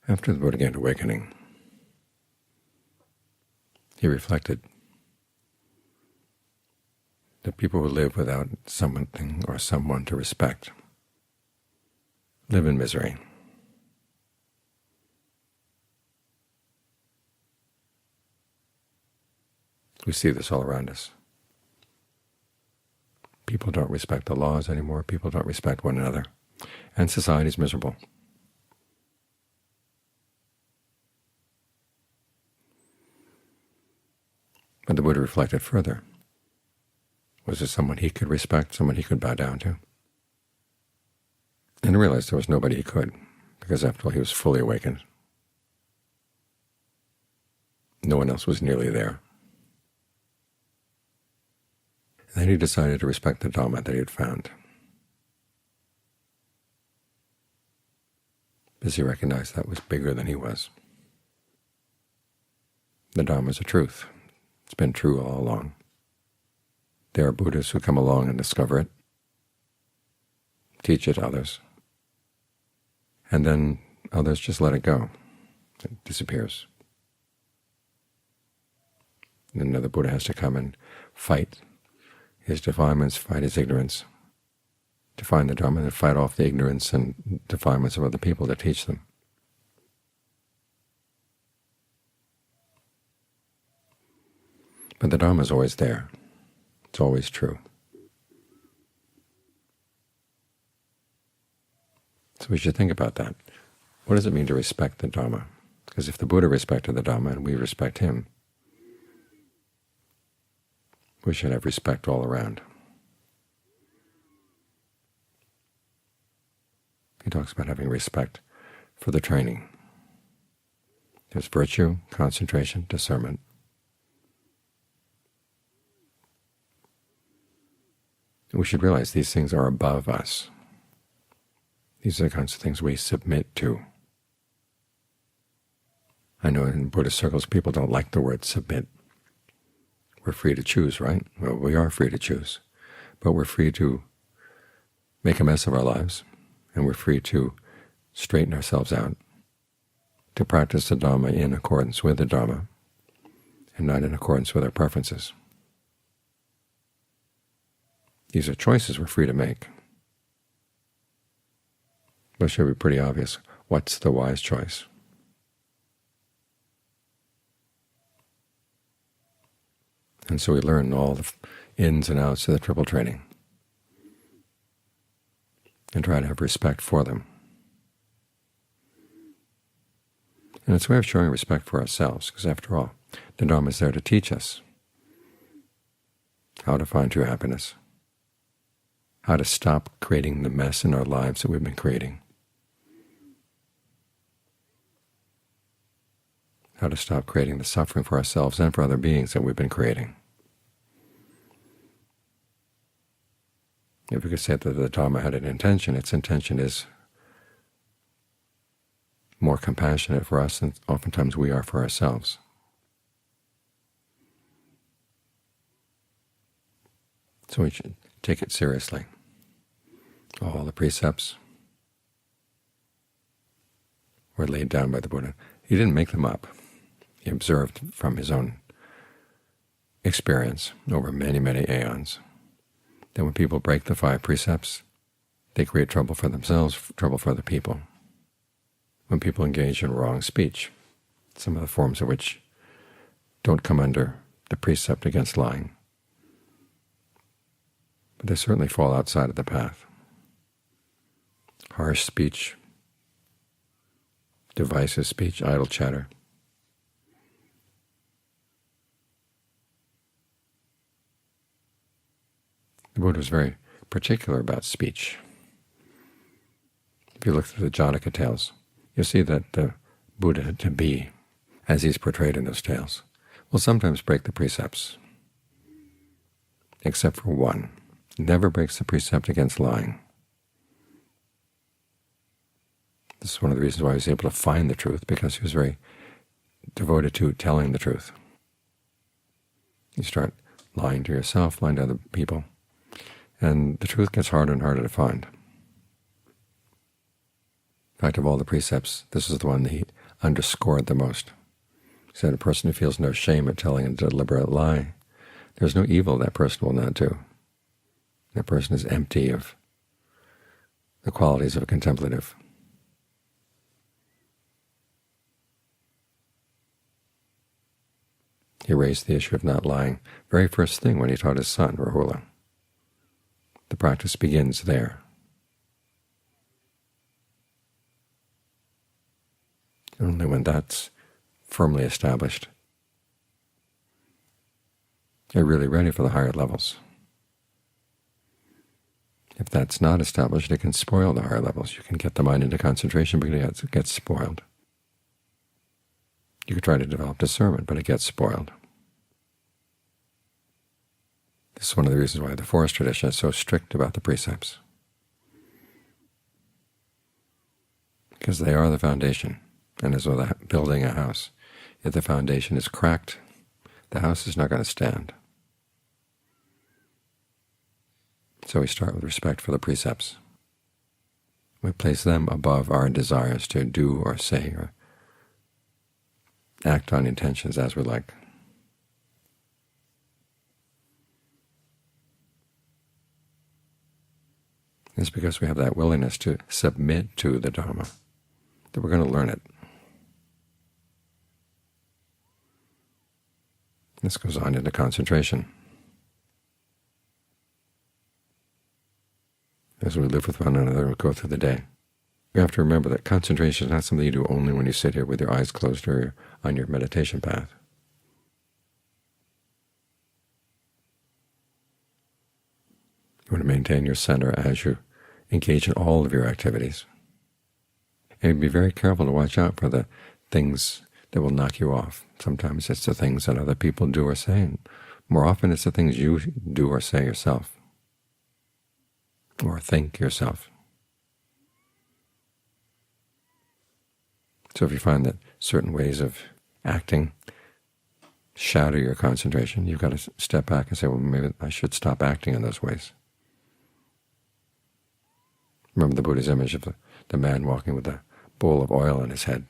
After the Buddha gained awakening, he reflected that people who live without something or someone to respect live in misery. We see this all around us. People don't respect the laws anymore. People don't respect one another. And society is miserable. But the Buddha reflected further. Was there someone he could respect, someone he could bow down to? And realized there was nobody he could, because after all he was fully awakened. No one else was nearly there. And then he decided to respect the Dhamma that he had found, because he recognized that was bigger than he was. The Dhamma is a truth. It's been true all along. There are Buddhists who come along and discover it, teach it to others, and then others just let it go. It disappears. And then another Buddha has to come and fight his defilements, fight his ignorance, to find the Dhamma, and fight off the ignorance and defilements of other people to teach them. But the Dhamma is always there. It's always true. So we should think about that. What does it mean to respect the Dhamma? Because if the Buddha respected the Dhamma and we respect him, we should have respect all around. He talks about having respect for the training. There's virtue, concentration, discernment. We should realize these things are above us. These are the kinds of things we submit to. I know in Buddhist circles people don't like the word submit. We're free to choose, right? Well, we are free to choose, but we're free to make a mess of our lives, and we're free to straighten ourselves out, to practice the Dhamma in accordance with the Dhamma, and not in accordance with our preferences. These are choices we're free to make. But it should be pretty obvious what's the wise choice. And so we learn all the ins and outs of the triple training and try to have respect for them. And it's a way of showing respect for ourselves, because after all, the Dhamma is there to teach us how to find true happiness, how to stop creating the mess in our lives that we've been creating, how to stop creating the suffering for ourselves and for other beings that we've been creating. If we could say that the Dhamma had an intention, its intention is more compassionate for us than oftentimes we are for ourselves. So we should take it seriously. All the precepts were laid down by the Buddha. He didn't make them up. He observed from his own experience over many, many aeons that when people break the 5 precepts, they create trouble for themselves, trouble for other people. When people engage in wrong speech, some of the forms of which don't come under the precept against lying, but they certainly fall outside of the path. Harsh speech, divisive speech, idle chatter. The Buddha was very particular about speech. If you look through the Jataka tales, you'll see that the Buddha to be, as he's portrayed in those tales, will sometimes break the precepts, except for one. Never breaks the precept against lying. This is one of the reasons why he was able to find the truth, because he was very devoted to telling the truth. You start lying to yourself, lying to other people, and the truth gets harder and harder to find. In fact, of all the precepts, this is the one that he underscored the most. He said a person who feels no shame at telling a deliberate lie, there's no evil that person will not do. That person is empty of the qualities of a contemplative. He raised the issue of not lying very first thing when he taught his son, Rahula. The practice begins there. Only when that's firmly established, you're really ready for the higher levels. If that's not established, it can spoil the higher levels. You can get the mind into concentration, but it gets spoiled. You could try to develop discernment, but it gets spoiled. This is one of the reasons why the forest tradition is so strict about the precepts, because they are the foundation. And as with building a house, if the foundation is cracked, the house is not going to stand. So we start with respect for the precepts. We place them above our desires to do or say or act on intentions as we like. It's because we have that willingness to submit to the Dhamma that we're going to learn it. This goes on into concentration. As we live with one another, we go through the day. You have to remember that concentration is not something you do only when you sit here with your eyes closed or on your meditation path. You want to maintain your center as you engage in all of your activities. And be very careful to watch out for the things that will knock you off. Sometimes it's the things that other people do or say, and more often it's the things you do or say yourself, or think yourself. So if you find that certain ways of acting shatter your concentration, you've got to step back and say, well, maybe I should stop acting in those ways. Remember the Buddha's image of the man walking with a bowl of oil on his head.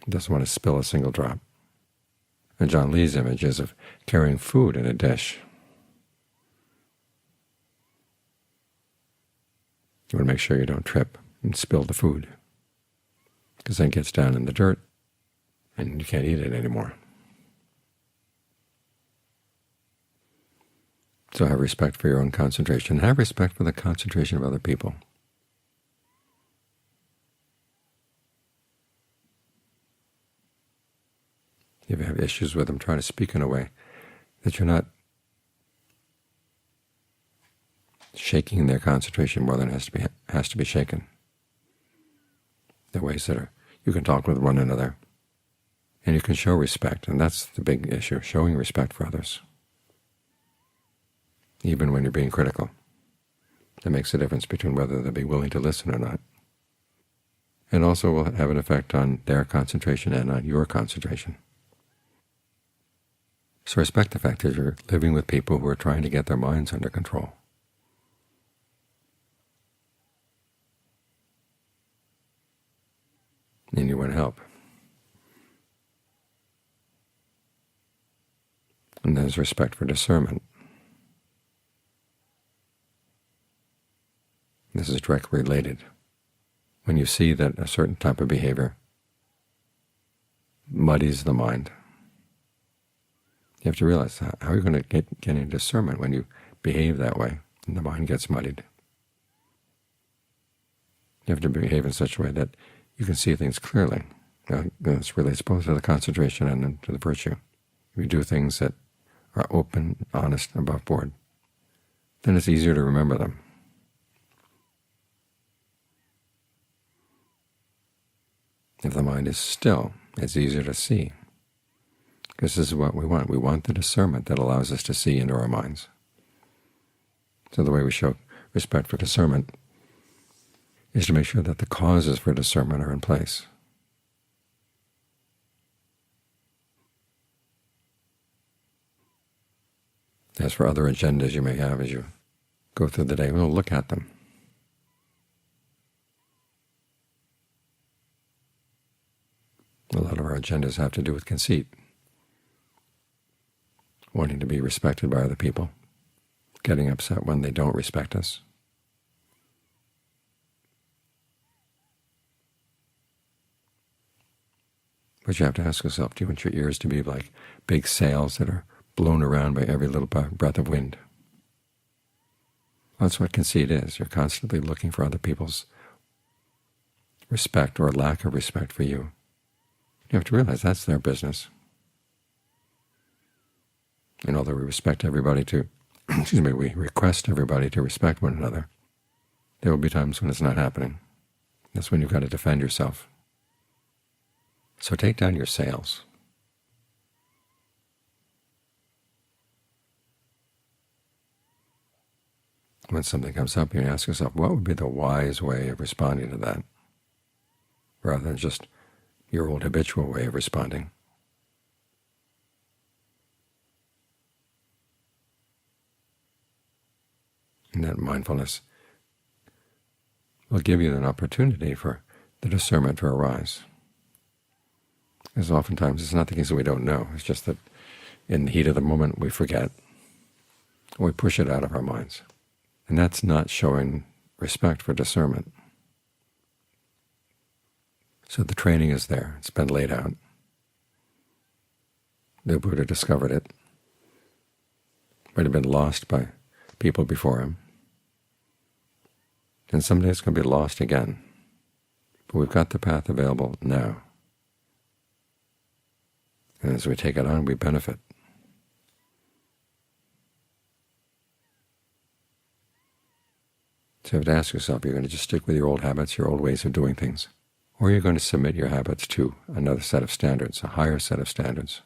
He doesn't want to spill a single drop. And John Lee's image is of carrying food in a dish. You want to make sure you don't trip and spill the food, because then it gets down in the dirt and you can't eat it anymore. So have respect for your own concentration. Have respect for the concentration of other people. If you have issues with them, try to speak in a way that you're not shaking their concentration more than has to be shaken. The ways that you can talk with one another, and you can show respect, and that's the big issue, showing respect for others, even when you're being critical. That makes a difference between whether they'll be willing to listen or not, and also will have an effect on their concentration and on your concentration. So respect the fact that you're living with people who are trying to get their minds under control. And you want to help. And there's respect for discernment. This is directly related. When you see that a certain type of behavior muddies the mind, you have to realize how are you going to get any discernment when you behave that way and the mind gets muddied. You have to behave in such a way that you can see things clearly. This relates both to the concentration and to the virtue. If you do things that are open, honest, and above board, then it's easier to remember them. If the mind is still, it's easier to see, because this is what we want. We want the discernment that allows us to see into our minds. So the way we show respect for discernment is to make sure that the causes for discernment are in place. As for other agendas you may have as you go through the day, we'll look at them. our agendas have to do with conceit, wanting to be respected by other people, getting upset when they don't respect us. But you have to ask yourself, do you want your ears to be like big sails that are blown around by every little breath of wind? That's what conceit is. You're constantly looking for other people's respect or lack of respect for you. You have to realize that's their business. And although we respect everybody to, we request everybody to respect one another, there will be times when it's not happening. That's when you've got to defend yourself. So take down your sails. When something comes up, you ask yourself, what would be the wise way of responding to that, rather than just your old habitual way of responding. And that mindfulness will give you an opportunity for the discernment to arise. Because oftentimes it's not the case that we don't know. It's just that in the heat of the moment we forget, or we push it out of our minds. And that's not showing respect for discernment. So the training is there. It's been laid out. The Buddha discovered it. Might have been lost by people before him. And someday it's going to be lost again. But we've got the path available now. And as we take it on, we benefit. So you have to ask yourself, you're going to just stick with your old habits, your old ways of doing things, or you're going to submit your habits to another set of standards, a higher set of standards,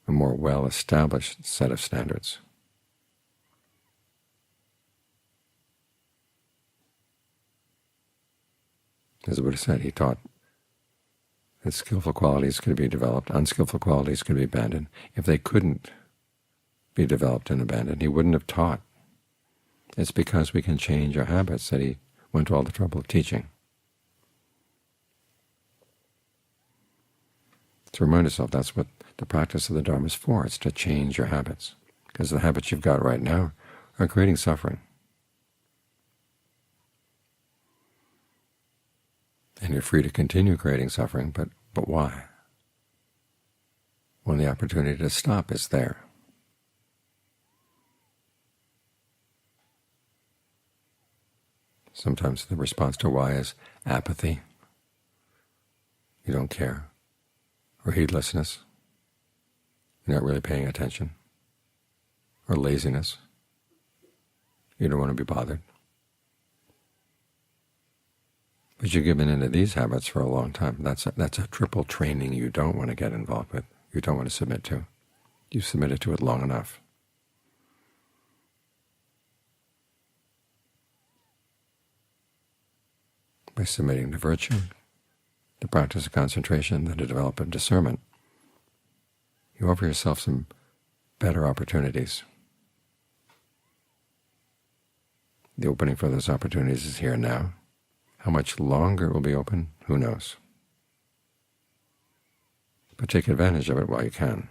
a more well-established set of standards. As the Buddha said, he taught that skillful qualities could be developed, unskillful qualities could be abandoned. If they couldn't be developed and abandoned, he wouldn't have taught. It's because we can change our habits that he went to all the trouble of teaching. To remind yourself that's what the practice of the Dharma is for. It's to change your habits, because the habits you've got right now are creating suffering. And you're free to continue creating suffering, but why? When the opportunity to stop is there. Sometimes the response to why is apathy. You don't care. Or heedlessness. You're not really paying attention. Or laziness. You don't want to be bothered. But you've given into these habits for a long time. That's a triple training you don't want to get involved with. You don't want to submit to. You've submitted to it long enough. By submitting to virtue, the practice of concentration, the development of discernment, you offer yourself some better opportunities. The opening for those opportunities is here now. How much longer it will be open, who knows? But take advantage of it while you can.